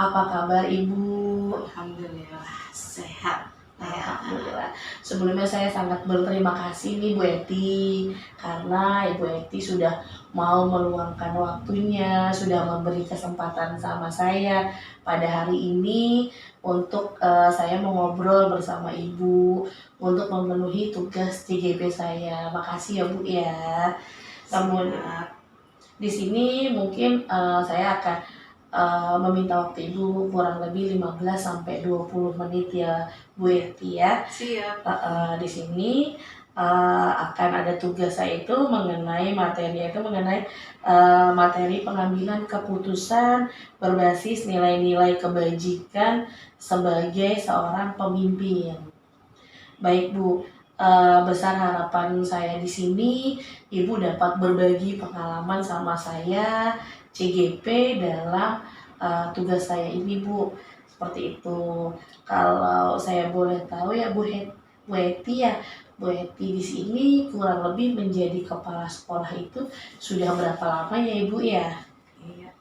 Apa kabar Ibu? Alhamdulillah sehat. Alhamdulillah. Sebelumnya saya sangat berterima kasih nih Bu Eti, karena Ibu Eti sudah mau meluangkan waktunya, sudah memberi kesempatan sama saya pada hari ini untuk saya mau ngobrol bersama Ibu untuk memenuhi tugas CGP saya. Makasih ya Bu ya. Namun di sini mungkin saya akan meminta waktu Ibu kurang lebih 15-20 menit ya Bu Eti ya. Siap. Di sini akan ada tugas saya itu mengenai materi pengambilan keputusan berbasis nilai-nilai kebajikan sebagai seorang pemimpin. Baik Bu, besar harapan saya di sini Ibu dapat berbagi pengalaman sama saya CGP dalam tugas saya ini Bu. Seperti itu. Kalau saya boleh tahu ya Bu Eti ya, Bu Eti di sini kurang lebih menjadi kepala sekolah itu sudah berapa lama ya Ibu ya? Iya.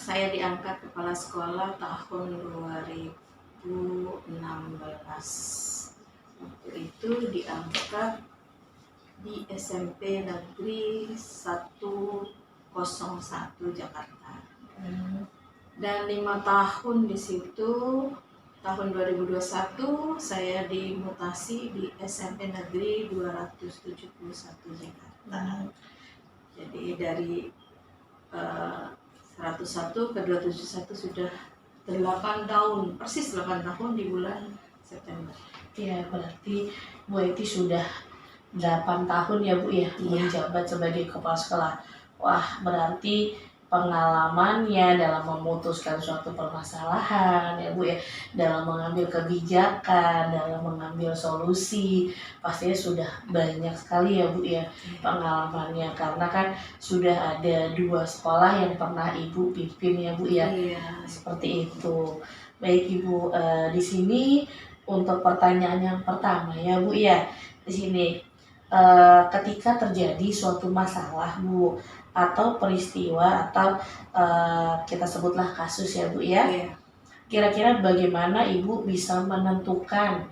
Saya diangkat kepala sekolah tahun 2016. Waktu itu diangkat di SMP Negeri 101 Jakarta. Dan 5 tahun di situ, tahun 2021 saya dimutasi di SMP Negeri 271 Jakarta. Jadi dari 101 ke 271 sudah 8 tahun, persis 8 tahun di bulan September. Ya, berarti Bu Eti sudah 8 tahun ya Bu ya menjabat sebagai kepala sekolah. Wah, berarti pengalamannya dalam memutuskan suatu permasalahan ya Bu ya, dalam mengambil kebijakan, dalam mengambil solusi, pastinya sudah banyak sekali ya Bu ya pengalamannya, karena kan sudah ada 2 sekolah yang pernah Ibu pimpin ya Bu ya. Iya. Seperti itu. Baik Ibu, di sini untuk pertanyaan yang pertama ya Bu ya, di sini ketika terjadi suatu masalah Bu atau peristiwa atau kita sebutlah kasus ya Bu ya, kira-kira bagaimana Ibu bisa menentukan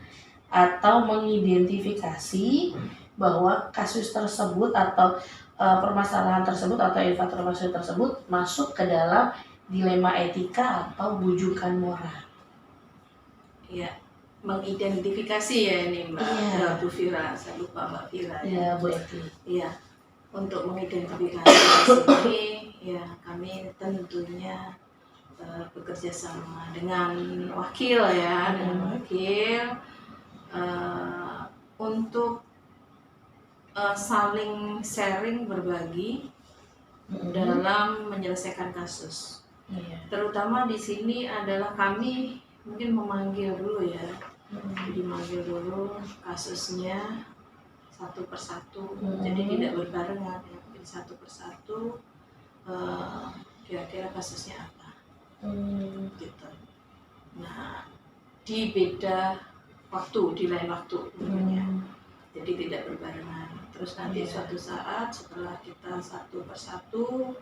atau mengidentifikasi bahwa kasus tersebut atau permasalahan tersebut atau informasi tersebut masuk ke dalam dilema etika atau bujukan moral? Iya, mengidentifikasi ya ini Mbak. Iya. Bu Fira, saya lupa Mbak Fira. Iya Bu Eti. Iya, untuk mengidentifikasi di sini ya kami tentunya bekerja sama dengan wakil ya, dengan wakil untuk saling sharing, berbagi dalam menyelesaikan kasus. Terutama di sini adalah kami mungkin memanggil dulu ya, jadi manggil dulu kasusnya satu persatu, jadi tidak berbarengan ya, mungkin satu persatu kira-kira kasusnya apa, gitu. Nah, di beda waktu, di lain waktu namanya, jadi tidak berbarengan. Terus nanti suatu saat setelah kita satu persatu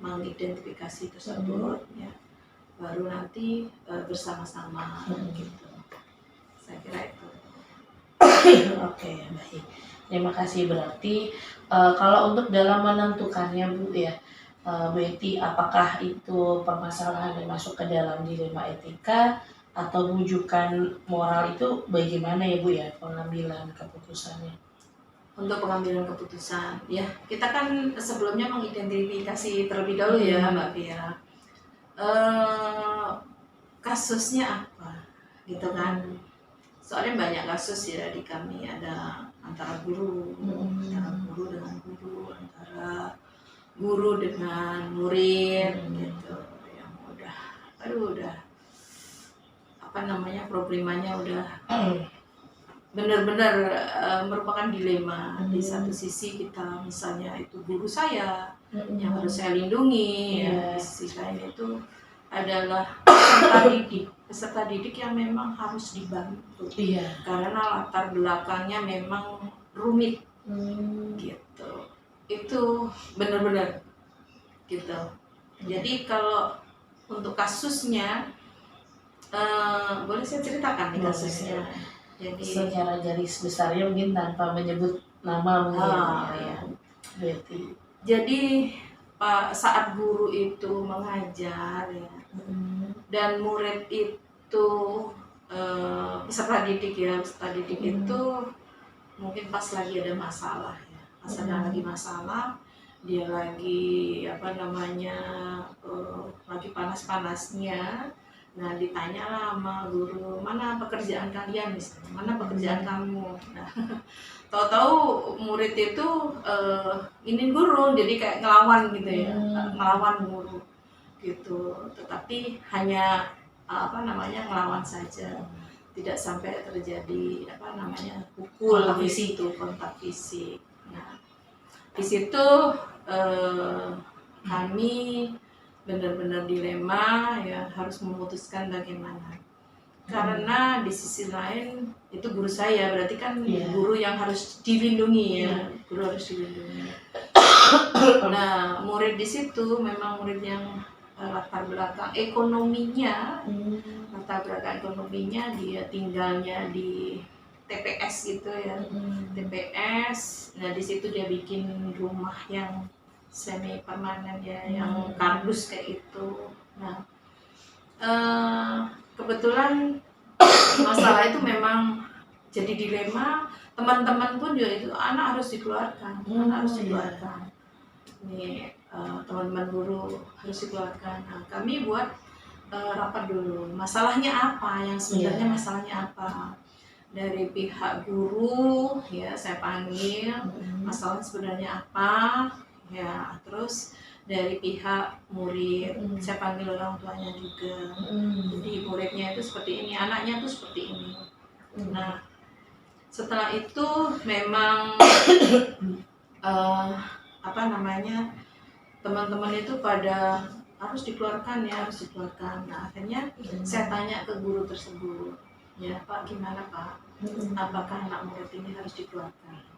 mengidentifikasi tersebut ya, baru nanti bersama-sama gitu. Saya kira itu. Oke, baik. Terima kasih. Berarti kalau untuk dalam menentukannya Bu ya, Bu Eti, apakah itu permasalahan yang masuk ke dalam dilema etika atau bujukan moral, itu bagaimana ya Bu ya pengambilan keputusannya? Untuk pengambilan keputusan ya, kita kan sebelumnya mengidentifikasi terlebih dahulu ya Mbak Fira, kasusnya apa gitu kan. Soalnya banyak kasus ya di kami, ada antara guru, antara guru dengan guru, antara guru dengan murid gitu, yang udah problemanya udah benar-benar merupakan dilema. Di satu sisi kita misalnya itu guru saya yang harus saya lindungi, ya, di sisi lain itu adalah peserta didik yang memang harus dibantu, karena latar belakangnya memang rumit gitu. Itu benar-benar gitu. Jadi kalau untuk kasusnya, boleh saya ceritakan nih kasusnya. Jadi secara garis besarnya mungkin tanpa menyebut nama mungkin ya. Berarti. Jadi saat guru itu mengajar ya, dan murid itu peserta didik itu mungkin pas lagi ada masalah ya, pas ada lagi masalah, dia lagi lagi panas-panasnya. Nah, ditanyalah sama guru, mana pekerjaan kalian misalnya, mana pekerjaan kamu. Nah, tahu-tahu murid itu ini guru, jadi kayak ngelawan gitu ya, ngelawan guru gitu. Tetapi hanya ngelawan saja, tidak sampai terjadi pukul gitu, kontak fisik. Nah, di situ kami benar-benar dilema ya, harus memutuskan bagaimana. Karena di sisi lain itu guru saya, berarti kan guru yang harus dilindungi ya, guru harus dilindungi. Nah, murid di situ memang murid yang latar belakang ekonominya, dia tinggalnya di TPS gitu ya, TPS. Nah, di situ dia bikin rumah yang semi permanen ya, yang kardus kayak itu. Nah, kebetulan masalah itu memang jadi dilema. Teman-teman pun juga itu, anak harus dikeluarkan, Ini teman-teman guru harus dikeluarkan. Nah, kami buat rapat dulu. Masalahnya apa? Yang sebenarnya masalahnya apa? Dari pihak guru ya saya panggil, masalah sebenarnya apa? Ya, terus dari pihak murid saya panggil orang tuanya juga. Jadi muridnya itu seperti ini, anaknya itu seperti ini. Nah, setelah itu memang teman-teman itu pada harus dikeluarkan. Nah, akhirnya saya tanya ke guru tersebut, ya Pak, gimana Pak, apakah anak murid ini harus dikeluarkan?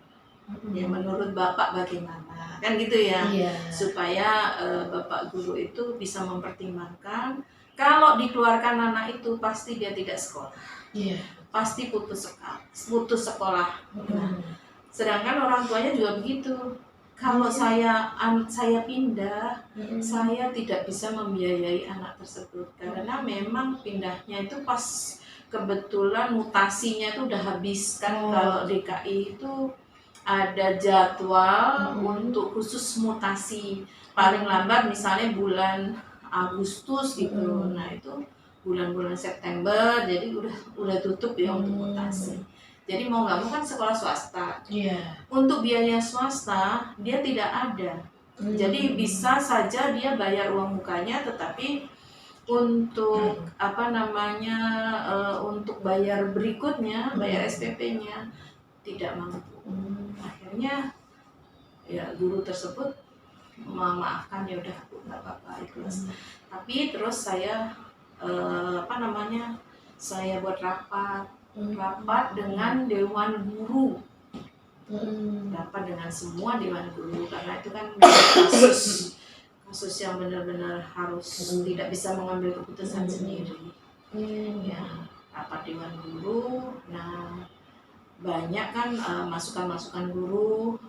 Ya, menurut Bapak bagaimana? Kan gitu ya, supaya Bapak guru itu bisa mempertimbangkan. Kalau dikeluarkan anak itu pasti dia tidak sekolah, pasti putus sekolah. Nah, sedangkan orang tuanya juga begitu. Kalau saya pindah, saya tidak bisa membiayai anak tersebut karena memang pindahnya itu pas kebetulan mutasinya itu udah habis kan. Kalau DKI itu ada jadwal untuk khusus mutasi, paling lambat misalnya bulan Agustus gitu. Nah, itu bulan-bulan September jadi udah tutup ya untuk mutasi. Jadi mau nggak mau kan sekolah swasta. Untuk biaya swasta dia tidak ada. Jadi bisa saja dia bayar uang mukanya, tetapi untuk untuk bayar berikutnya, bayar SPP-nya tidak mampu. Akhirnya ya guru tersebut memaafkan, ya udah Bu, nggak apa-apa, ikhlas. Tapi terus saya saya buat rapat dengan dewan guru, rapat dengan semua dewan guru, karena itu kan kasus yang benar-benar harus tidak bisa mengambil keputusan sendiri. Ya, rapat dewan guru. Nah, banyak kan masukan-masukan guru,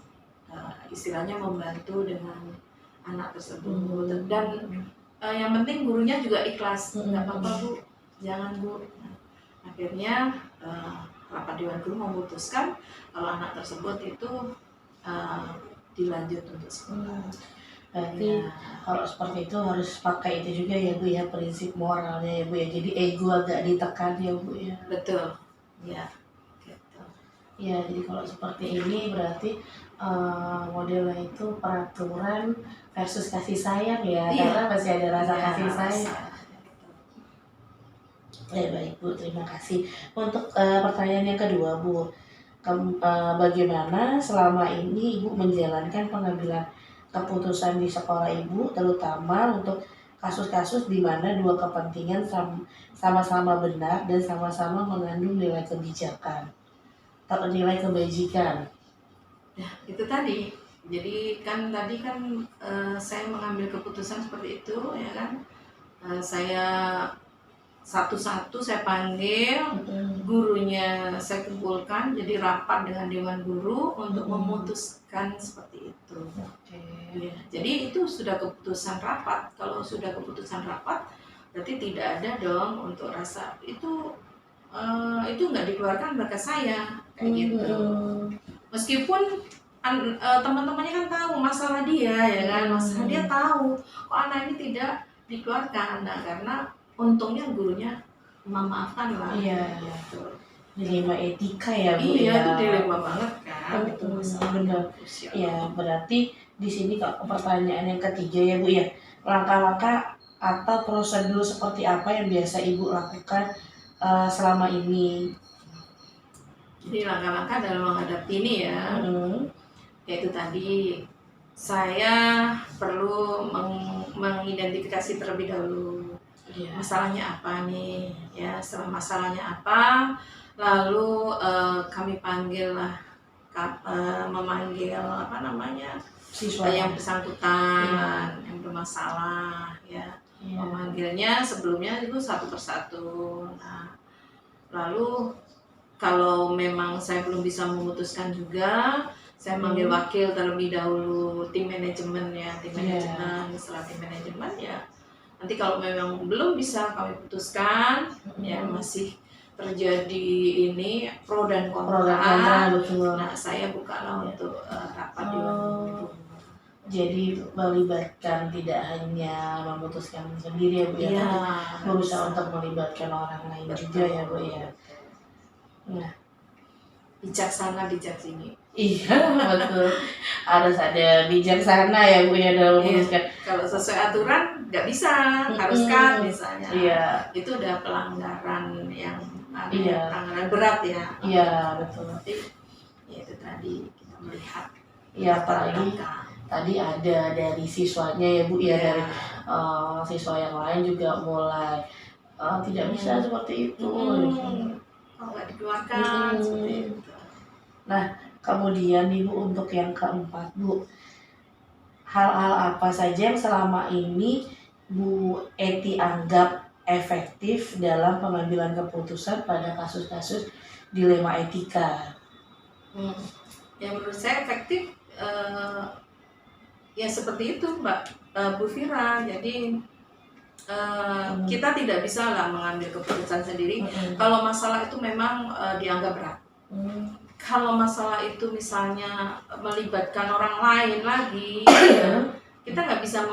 istilahnya membantu dengan anak tersebut. Dan yang penting gurunya juga ikhlas, nggak apa-apa Bu, jangan Bu. Akhirnya rapat dewan guru memutuskan kalau anak tersebut itu dilanjut untuk sekolah. Berarti kalau seperti itu harus pakai itu juga ya Bu ya, prinsip moralnya ya Bu ya. Jadi ego agak ditekan ya Bu ya. Betul. Ya. Gitu. Ya, jadi kalau seperti ini berarti modelnya itu peraturan versus kasih sayang ya, karena masih ada rasa kasih sayang. Baik Bu, terima kasih. Untuk pertanyaan yang kedua Bu, bagaimana selama ini Ibu menjalankan pengambilan keputusan di sekolah Ibu, terutama untuk kasus-kasus di mana dua kepentingan sama-sama benar dan sama-sama mengandung nilai kebijakan atau nilai kebajikan? Ya, itu tadi Jadi kan tadi kan saya mengambil keputusan seperti itu ya kan. Saya satu-satu saya panggil, gurunya saya kumpulkan jadi rapat dengan dewan guru untuk memutuskan seperti itu. Ya, jadi itu sudah keputusan rapat. Kalau sudah keputusan rapat berarti tidak ada dong untuk rasa itu nggak dikeluarkan berkat saya kayak gitu. Meskipun teman-temannya kan tahu masalah dia ya kan, masalah dia tahu kok anak ini tidak dikeluarkan. Nah karena untungnya gurunya memaafkan lah. Iya. Gitu. Dilema etika ya Bu. Iya ya. itu dilema banget kan. Itu benar. Ya berarti di sini pertanyaan yang ketiga ya Bu ya, langkah-langkah atau prosedur seperti apa yang biasa Ibu lakukan selama ini? Jadi langkah-langkah dalam menghadapi ini ya, yaitu tadi saya perlu mengidentifikasi terlebih dahulu masalahnya apa nih ya. Setelah masalahnya apa, lalu kami panggillah memanggil apa namanya siswa yang bersangkutan yang bermasalah ya. Memanggilnya sebelumnya itu satu persatu. Nah lalu kalau memang saya belum bisa memutuskan juga, saya manggil wakil terlebih dahulu, tim manajemen ya, tim manajemen. Setelah tim manajemen ya, nanti kalau memang belum bisa kami putuskan, ya masih terjadi ini pro dan kontra. Nah saya bukalah untuk rapat di Jadi melibatkan tidak hanya memutuskan sendiri ya Bu ya, berusaha untuk melibatkan orang lain juga ya Bu ya. Nah, bijaksana bijaksini. Iya betul. Harus ada bijaksana ya Bu ya dalam memutuskan. Kalau sesuai aturan nggak bisa, harus kan misalnya. Iya. Itu udah pelanggaran yang pelanggaran berat ya. Iya betul. Ya itu tadi kita melihat. Iya apalagi tadi ada dari siswanya ya Bu ya, dari siswa yang lain juga mulai tidak bisa seperti itu. Nggak dikeluarkan seperti itu. Nah kemudian Ibu untuk yang keempat Bu, hal-hal apa saja yang selama ini Bu Eti anggap efektif dalam pengambilan keputusan pada kasus-kasus dilema etika? Yang menurut saya efektif ya seperti itu Mbak Bu Fira. Jadi kita tidak bisa lah mengambil keputusan sendiri. Kalau masalah itu memang dianggap berat. Kalau masalah itu misalnya melibatkan orang lain lagi, kita nggak bisa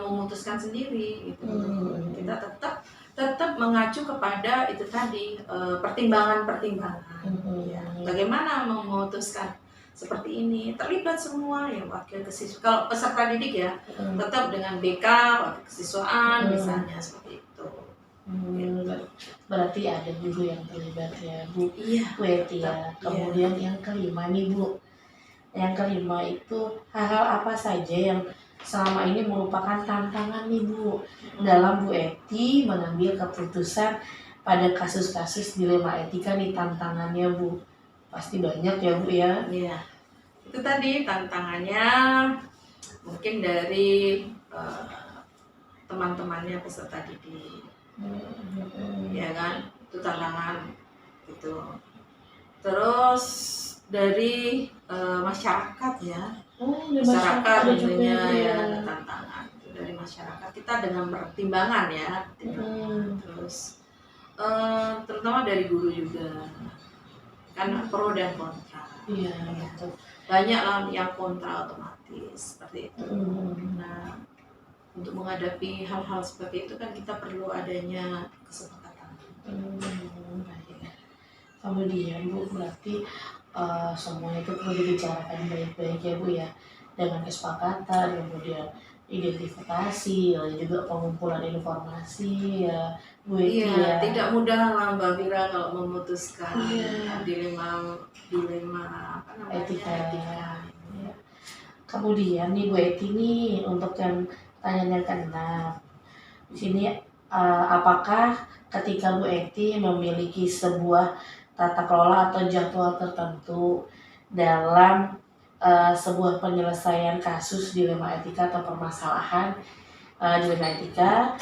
memutuskan sendiri. Gitu. Kita tetap mengacu kepada itu tadi pertimbangan-pertimbangan. Ya. Bagaimana memutuskan seperti ini, terlibat semua ya, wakil kesiswaan. Kalau peserta didik ya tetap dengan BK wakil kesiswaan misalnya seperti itu. Berarti ada guru yang terlibat ya Bu. Bu Eti ya. Kemudian yang kelima nih Bu, yang kelima itu hal-hal apa saja yang selama ini merupakan tantangan nih Bu dalam Bu Eti mengambil keputusan pada kasus-kasus dilema etika nih, tantangannya Bu? Pasti banyak ya Bu ya. Iya. Itu tadi tantangannya mungkin dari teman-temannya peserta didik. Ya kan? Itu tantangan gitu. Terus dari masyarakat ya. Masyarakat tentunya ya tantangan itu dari masyarakat. Kita dengan pertimbangan ya. Terus terutama dari guru juga. Kan pro dan kontra. Iya betul. Banyak lah yang kontra otomatis seperti itu. Nah untuk menghadapi hal-hal seperti itu kan kita perlu adanya kesepakatan. Kemudian Bu berarti semua itu perlu dibicarakan baik-baik ya Bu ya, dengan kesepakatan, kemudian identifikasi, lalu juga pengumpulan informasi ya Bu Eti ya. Tidak mudah lah Mbak Fira kalau memutuskan dilema apa namanya etika. Ya. Kemudian nih Bu Eti nih untuk yang pertanyaan yang keenam di sini, apakah ketika Bu Eti memiliki sebuah tata kelola atau jadwal tertentu dalam sebuah penyelesaian kasus dilema etika atau permasalahan dilema etika,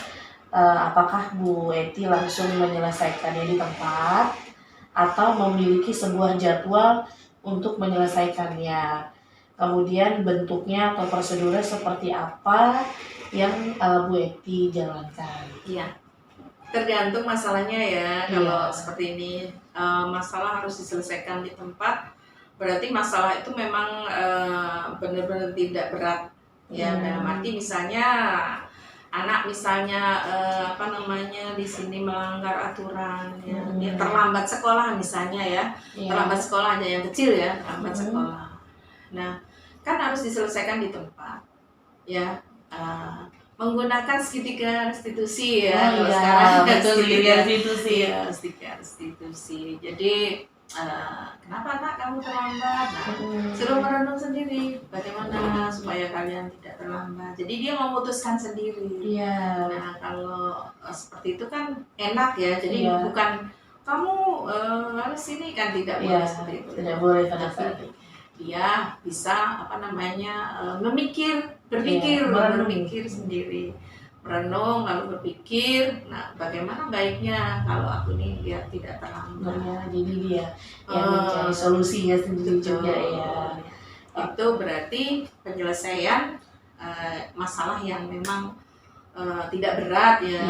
apakah Bu Eti langsung menyelesaikannya di tempat atau memiliki sebuah jadwal untuk menyelesaikannya. Kemudian bentuknya atau prosedurnya seperti apa yang Bu Eti jalankan. Iya, tergantung masalahnya ya. Kalau seperti ini masalah harus diselesaikan di tempat, berarti masalah itu memang benar-benar tidak berat ya. Dalam arti misalnya anak misalnya di sini melanggar aturan ya, dia terlambat sekolah misalnya ya, terlambat sekolah aja yang kecil ya, terlambat sekolah. Nah, kan harus diselesaikan di tempat ya, menggunakan segitiga restitusi ya. Sekarang segitiga restitusi. Jadi kenapa anak kamu terlambat? Nah, suruh merenung sendiri bagaimana supaya kalian tidak terlambat. Jadi dia memutuskan sendiri. Nah, kalau seperti itu kan enak ya. Jadi bukan kamu harus ini kan, tidak boleh seperti itu. Tidak boleh pada saat itu. Dia bisa berpikir sendiri, merenung lalu berpikir, nah bagaimana baiknya kalau aku ini biar tidak terlambat. Jadi dia yang mencari solusinya sendiri juga ya. Itu berarti penyelesaian masalah yang memang tidak berat ya.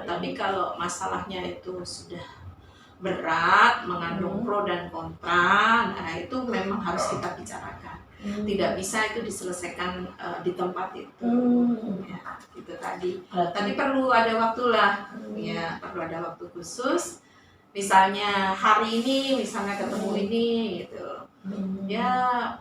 Tapi kalau masalahnya itu sudah berat, mengandung pro dan kontra, nah itu memang harus kita bicarakan. Tidak bisa itu diselesaikan di tempat itu. Ya, itu tadi. Tapi perlu ada waktu lah, ya perlu ada waktu khusus. Misalnya hari ini, misalnya ketemu ini, gitu. Ya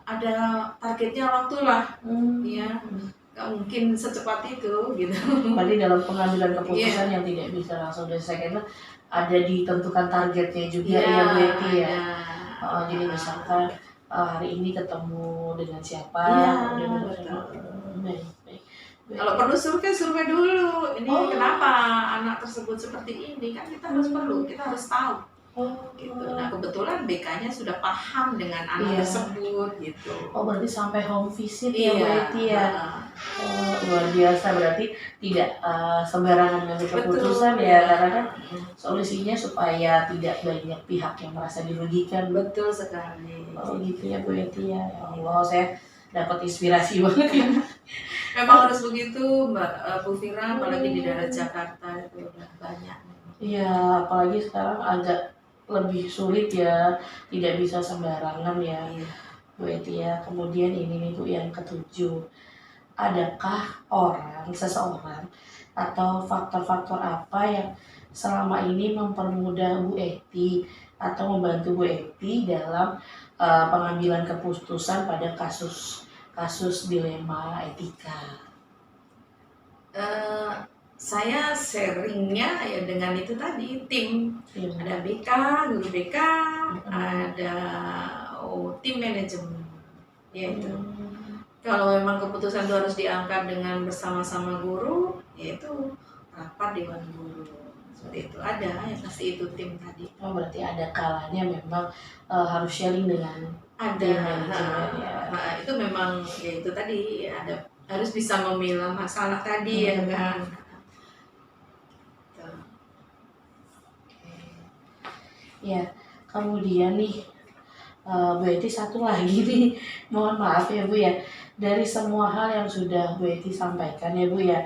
ada targetnya waktu lah, ya. Gak mungkin secepat itu, gitu. Berarti dalam pengambilan keputusan yang tidak bisa langsung diselesaikan, ada ditentukan targetnya juga ya Bu Eti ya. Jadi misalkan hari ini ketemu dengan siapa, kalau perlu survei dulu. Ini kenapa anak tersebut seperti ini, kan kita harus tahu. Gitu. Nah kebetulan BK-nya sudah paham dengan anak tersebut gitu. Berarti sampai home visit ya Bu Eti ya. Luar biasa, berarti tidak sembarangan mengambil keputusan ya, karena kan solusinya supaya tidak banyak pihak yang merasa dirugikan. Betul sekali. Gitu ya Bu Eti ya. Allah, saya dapat inspirasi banget ya. Memang harus begitu Mbak Bu Fira, apalagi di daerah Jakarta itu udah banyak. Iya, apalagi sekarang agak lebih sulit ya, tidak bisa sembarangan ya Bu Eti ya. Kemudian ini nih Bu yang ketujuh, adakah seseorang atau faktor-faktor apa yang selama ini mempermudah Bu Eti atau membantu Bu Eti dalam pengambilan keputusan pada kasus dilema etika? Saya sharingnya ya dengan itu tadi, tim. Ada BK, guru BK, ada tim manajemen. Ya itu. Kalau memang keputusan itu harus diangkat dengan bersama-sama guru, yaitu rapat dewan guru. Seperti itu ada, ya pasti itu tim tadi. Berarti ada kalanya memang harus sharing dengan tim manajemen ya. Itu memang ya itu tadi, ada harus bisa memilah masalah tadi ya kan. Ya, kemudian nih Bu Eti satu lagi nih, mohon maaf ya Bu ya, dari semua hal yang sudah Bu Eti sampaikan ya Bu ya,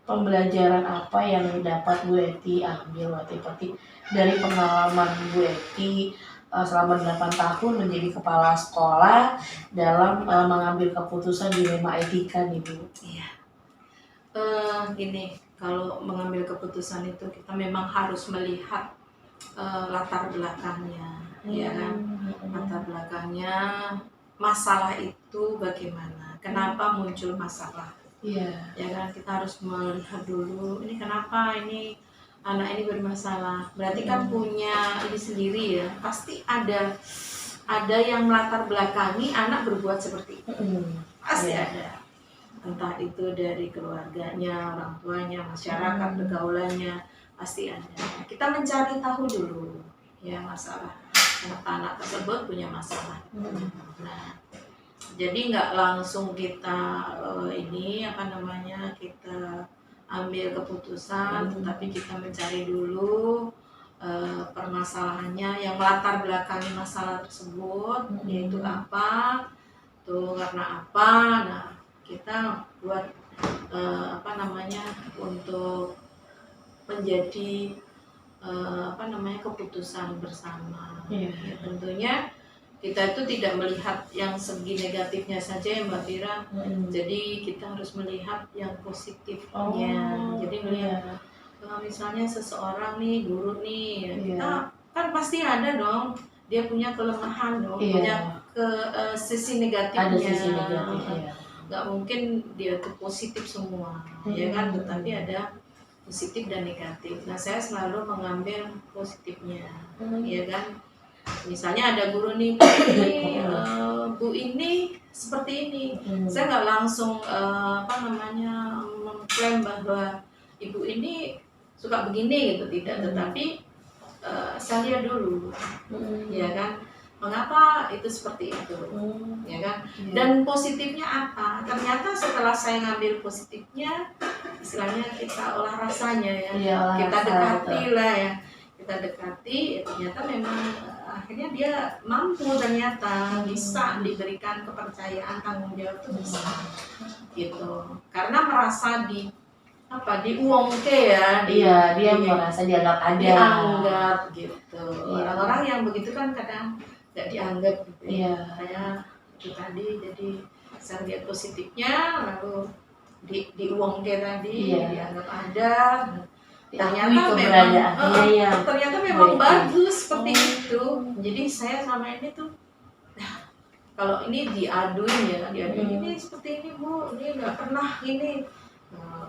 pembelajaran apa yang dapat Bu Eti ambil waktu itu dari pengalaman Bu Eti selama 8 tahun menjadi kepala sekolah dalam mengambil keputusan dilema etika nih Bu? Iya. Gini, kalau mengambil keputusan itu kita memang harus melihat latar belakangnya, ya kan? Latar belakangnya masalah itu bagaimana? Kenapa muncul masalah? Ya kan, kita harus melihat dulu ini kenapa ini anak ini bermasalah. Berarti kan punya ini sendiri ya. Pasti ada yang melatar belakangi anak berbuat seperti itu. Pasti ada. Entah itu dari keluarganya, orang tuanya, masyarakat, pergaulannya, pasti ada. Kita mencari tahu dulu ya masalah anak-anak tersebut punya masalah. Nah, Jadi nggak langsung kita kita ambil keputusan, tetapi kita mencari dulu permasalahannya yang melatar belakangi masalah tersebut, yaitu apa, tuh karena apa. Nah, kita buat untuk menjadi keputusan bersama. Ya, tentunya kita itu tidak melihat yang segi negatifnya saja ya Mbak Fira. Jadi kita harus melihat yang positifnya. Jadi melihat misalnya seseorang nih, guru nih, kita kan pasti ada dong, dia punya kelemahan dong, punya sisi negatifnya. Ada sisi negatifnya. Nggak mungkin dia tuh positif semua, ya kan? Tetapi ada positif dan negatif. Nah, saya selalu mengambil positifnya, ya kan? Misalnya ada guru nih, Bu ini seperti ini. Saya nggak langsung mengklaim bahwa ibu ini suka begini gitu, tidak. Tetapi saya lihat dulu, ya kan? Mengapa itu seperti itu, ya kan? Dan positifnya apa? Ternyata setelah saya ngambil positifnya, istilahnya kita olah rasanya ya, kita dekati lah ya, kita dekati. Ternyata memang akhirnya dia mampu, ternyata bisa diberikan kepercayaan, tanggung jawab itu bisa, gitu. Karena merasa diuangke ya, dia merasa dianggap ada, dianggap gitu. Orang-orang yang begitu kan kadang nggak dianggap gitu ya. Saya itu tadi, jadi saya lihat positifnya, lalu diuangke tadi, dianggap ada. Ternyata memang bagus seperti itu. Jadi saya sama ini tuh, kalau ini diaduin ini seperti ini Bu, ini nggak pernah ini.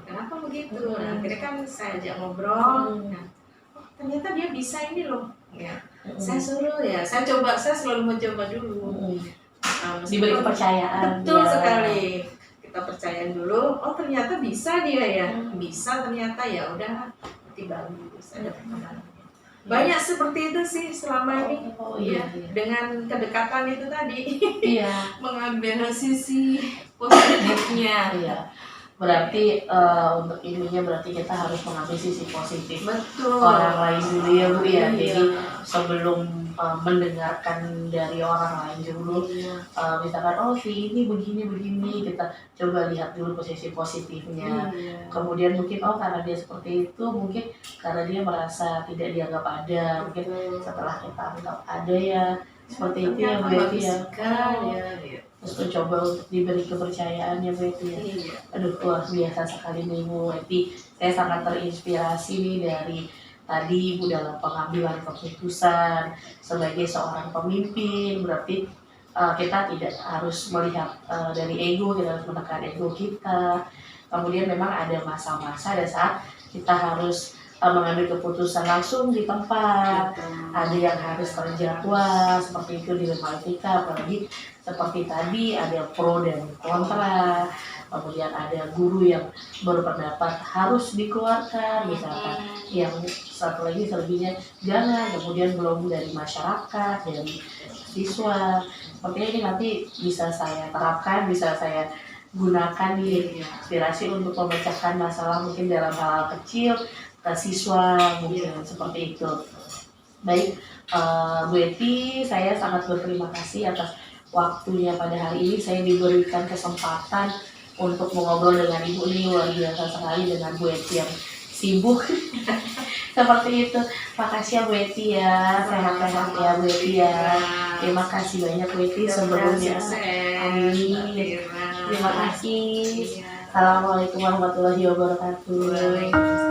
Kenapa begitu? Nah, akhirnya kan saya ajak ngobrol. Nah, ternyata dia bisa ini loh. Ya, saya suruh ya, saya selalu mencoba dulu. Diberi kepercayaan. Betul sekali. Kita percayain dulu. Oh, ternyata bisa dia ya. Bisa ternyata, ya udah, berarti bagus. Ada perkembangan. Banyak seperti itu sih selama ini. Dengan kedekatan itu tadi. Mengambil sisi positifnya. Berarti untuk ininya berarti kita harus mengambil sisi positif. Betul. Orang lain dulu ya Bu ya. Jadi sebelum mendengarkan dari orang lain dulu, misalkan si ini begini, kita coba lihat dulu posisi positifnya. Kemudian mungkin karena dia seperti itu, mungkin karena dia merasa tidak dianggap ada. Mungkin setelah kita anggap ada ya seperti itu ya Bu ya. Terus mencoba untuk diberi kepercayaan ya Bu ya. Aduh, luar biasa sekali nih Bu Eti. Saya sangat terinspirasi nih dari tadi Ibu dalam pengambilan keputusan sebagai seorang pemimpin. Berarti kita tidak harus melihat dari ego, kita harus menekan ego kita. Kemudian memang ada masa-masa dan saat kita harus mengambil keputusan langsung di tempat. Ada yang harus terjadwal seperti itu di lembaga kita, apalagi seperti tadi ada pro dan kontra. Kemudian ada guru yang berpendapat harus dikeluarkan, misalkan yang satu lagi selebihnya jangan. Kemudian belum dari masyarakat, dari siswa. Sepertinya ini nanti bisa saya terapkan, bisa saya gunakan di inspirasi untuk memecahkan masalah mungkin dalam hal kecil ke siswa mungkin seperti itu. Baik, Bu Eti, saya sangat berterima kasih atas waktunya pada hari ini. Saya diberikan kesempatan untuk mengobrol dengan Ibu ini, luar biasa sekali dengan Bu Eti yang sibuk seperti itu. Makasih ya Bu Eti ya, sehat-sehat ya Bu Eti ya. Terima kasih banyak Bu Eti sebelumnya. Amin. Terima kasih. Assalamualaikum warahmatullahi wabarakatuh.